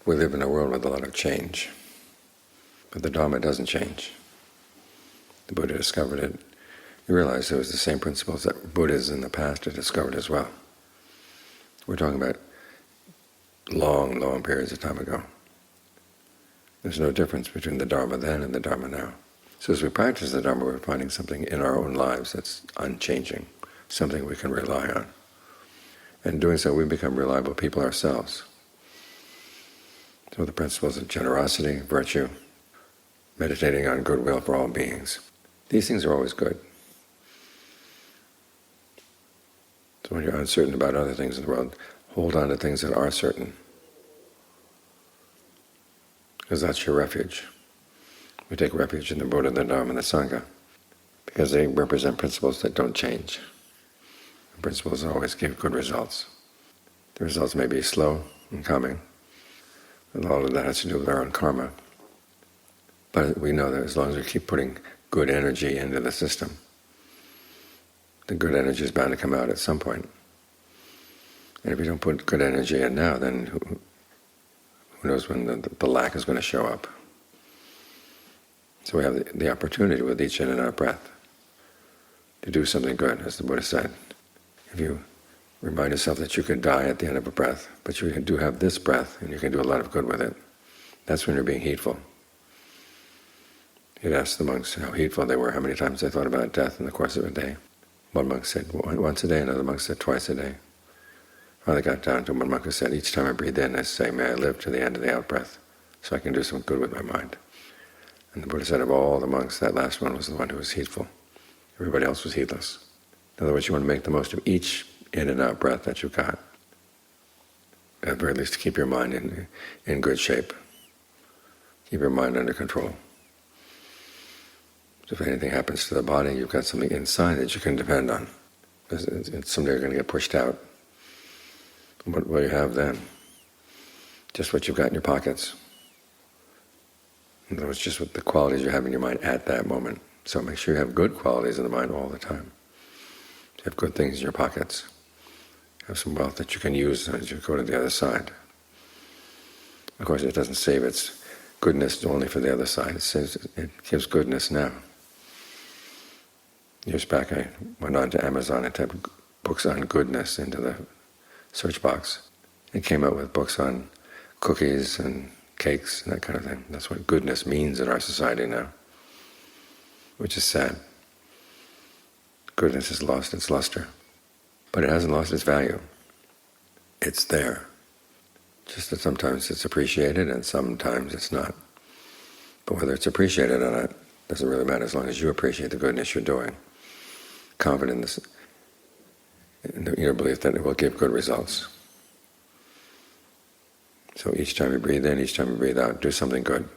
We live in a world with a lot of change, but the Dhamma doesn't change. The Buddha discovered it. You realize it was the same principles that Buddhas in the past had discovered as well. We're talking about long, long periods of time ago. There's no difference between the Dharma then and the Dharma now. So as we practice the Dharma, we're finding something in our own lives that's unchanging, something we can rely on. And in doing so, we become reliable people ourselves. So the principles of generosity, virtue, meditating on goodwill for all beings, these things are always good. So when you're uncertain about other things in the world, hold on to things that are certain, because that's your refuge. We take refuge in the Buddha, the Dhamma, and the Sangha, because they represent principles that don't change. The principles always give good results. The results may be slow in coming, and all of that has to do with our own karma. But we know that as long as we keep putting good energy into the system, the good energy is bound to come out at some point. And if you don't put good energy in now, then who knows when the lack is going to show up. So we have the opportunity with each in and out breath to do something good, as the Buddha said. If you remind yourself that you could die at the end of a breath, but you do have this breath and you can do a lot of good with it, that's when you're being heedful. He'd asked the monks how heedful they were, how many times they thought about death in the course of a day. One monk said once a day, another monk said twice a day. Finally got down to one monk who said, each time I breathe in, I say, may I live to the end of the out-breath, so I can do some good with my mind. And the Buddha said of all the monks, that last one was the one who was heedful. Everybody else was heedless. In other words, you want to make the most of each in and out breath that you've got. At the very least, to keep your mind in good shape. Keep your mind under control. So if anything happens to the body, you've got something inside that you can depend on. Because someday you're going to get pushed out. What will you have then? Just what you've got in your pockets. In other words, just what the qualities you have in your mind at that moment. So make sure you have good qualities in the mind all the time. You have good things in your pockets. Have some wealth that you can use as you go to the other side. Of course, it doesn't save its goodness only for the other side. It gives goodness now. Years back I went on to Amazon and typed books on goodness into the search box. It came out with books on cookies and cakes and that kind of thing. That's what goodness means in our society now, which is sad. Goodness has lost its luster, but it hasn't lost its value. It's there. Just that sometimes it's appreciated and sometimes it's not. But whether it's appreciated or not doesn't really matter as long as you appreciate the goodness you're doing. Confident in your belief that it will give good results. So each time you breathe in, each time you breathe out, do something good.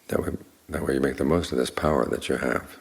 That way you make the most of this power that you have.